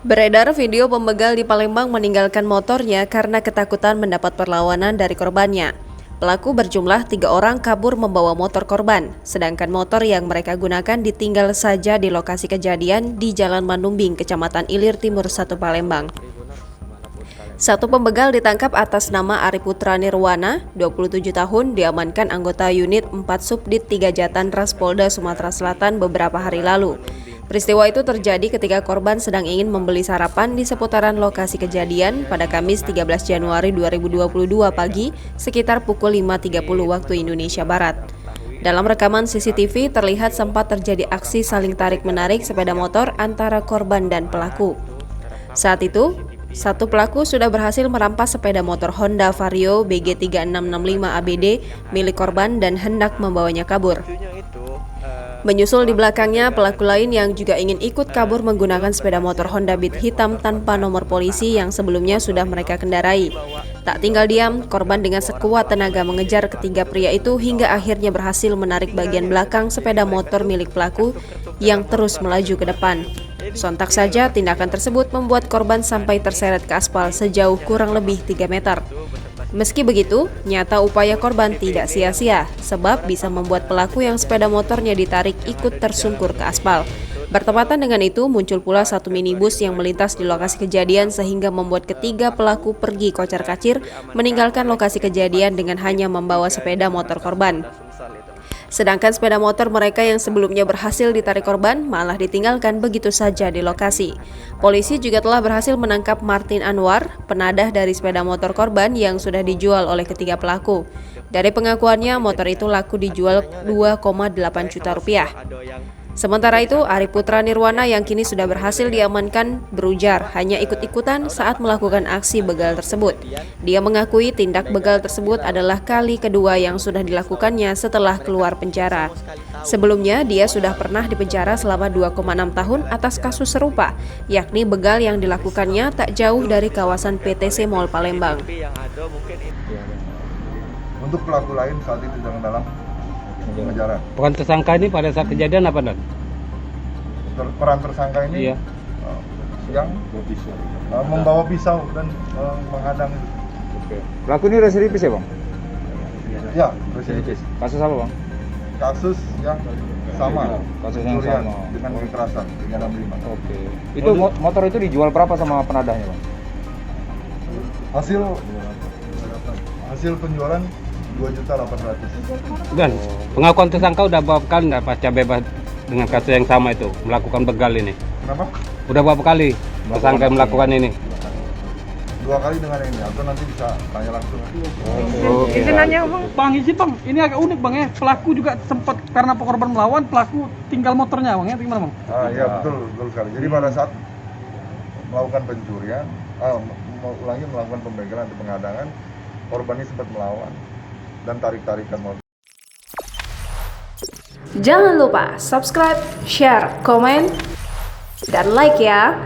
Beredar video pembegal di Palembang meninggalkan motornya karena ketakutan mendapat perlawanan dari korbannya. Pelaku berjumlah 3 orang kabur membawa motor korban, sedangkan motor yang mereka gunakan ditinggal saja di lokasi kejadian di Jalan Manumbing, Kecamatan Ilir Timur 1 Palembang. Satu pembegal ditangkap atas nama Ari Putra Nirwana, 27 tahun, diamankan anggota unit 4 Subdit 3 Jatantras Polda Sumatera Selatan beberapa hari lalu. Peristiwa itu terjadi ketika korban sedang ingin membeli sarapan di seputaran lokasi kejadian pada Kamis 13 Januari 2022 pagi sekitar pukul 5.30 waktu Indonesia Barat. Dalam rekaman CCTV terlihat sempat terjadi aksi saling tarik-menarik sepeda motor antara korban dan pelaku. Saat itu, satu pelaku sudah berhasil merampas sepeda motor Honda Vario BG3665 ABD milik korban dan hendak membawanya kabur. Menyusul di belakangnya, pelaku lain yang juga ingin ikut kabur menggunakan sepeda motor Honda Beat hitam tanpa nomor polisi yang sebelumnya sudah mereka kendarai. Tak tinggal diam, korban dengan sekuat tenaga mengejar ketiga pria itu hingga akhirnya berhasil menarik bagian belakang sepeda motor milik pelaku yang terus melaju ke depan. Sontak saja tindakan tersebut membuat korban sampai terseret ke aspal sejauh kurang lebih 3 meter. Meski begitu, nyata upaya korban tidak sia-sia, sebab bisa membuat pelaku yang sepeda motornya ditarik ikut tersungkur ke aspal. Bertepatan dengan itu, muncul pula satu minibus yang melintas di lokasi kejadian sehingga membuat ketiga pelaku pergi kocar-kacir meninggalkan lokasi kejadian dengan hanya membawa sepeda motor korban. Sedangkan sepeda motor mereka yang sebelumnya berhasil ditarik korban malah ditinggalkan begitu saja di lokasi. Polisi juga telah berhasil menangkap Martin Anwar, penadah dari sepeda motor korban yang sudah dijual oleh ketiga pelaku. Dari pengakuannya, motor itu laku dijual 2,8 juta rupiah. Sementara itu, Ari Putra Nirwana yang kini sudah berhasil diamankan berujar hanya ikut-ikutan saat melakukan aksi begal tersebut. Dia mengakui tindak begal tersebut adalah kali kedua yang sudah dilakukannya setelah keluar penjara. Sebelumnya, dia sudah pernah dipenjara selama 2,6 tahun atas kasus serupa, yakni begal yang dilakukannya tak jauh dari kawasan PTC Mall Palembang. Untuk pelaku lain saat itu dalam pengejaran. Peran tersangka ini pada saat kejadian apa, Dan? Peran tersangka ini Iya. Yang membawa pisau dan menghadang. Oke. Pelaku ini residivis ya, Bang? Ya, residivis. Kasus apa, Bang? Kasus yang sama. Kasus yang pencurian sama. dengan kekerasan 365. Oke. Itu motor itu dijual berapa sama penadahnya, Bang? Hasil penjualan 2.800.000. Dan pengakuan tersangka udah berapa kali nggak pasca bebas dengan kasus yang sama itu melakukan begal ini? Kenapa? Udah berapa kali tersangka melakukan ini? 2 kali dengan ini, atau nanti bisa tanya langsung. Oke. Izin nanya bang, izin bang, ini agak unik bang ya, pelaku juga sempat karena korban melawan, pelaku tinggal motornya bang ya, gimana bang? Iya betul sekali. Jadi pada saat melakukan pencurian, melakukan pembegalan atau penghadangan, korban ini sempat melawan dan tarik-tarikan motor. Jangan lupa subscribe, share, komen, dan like ya!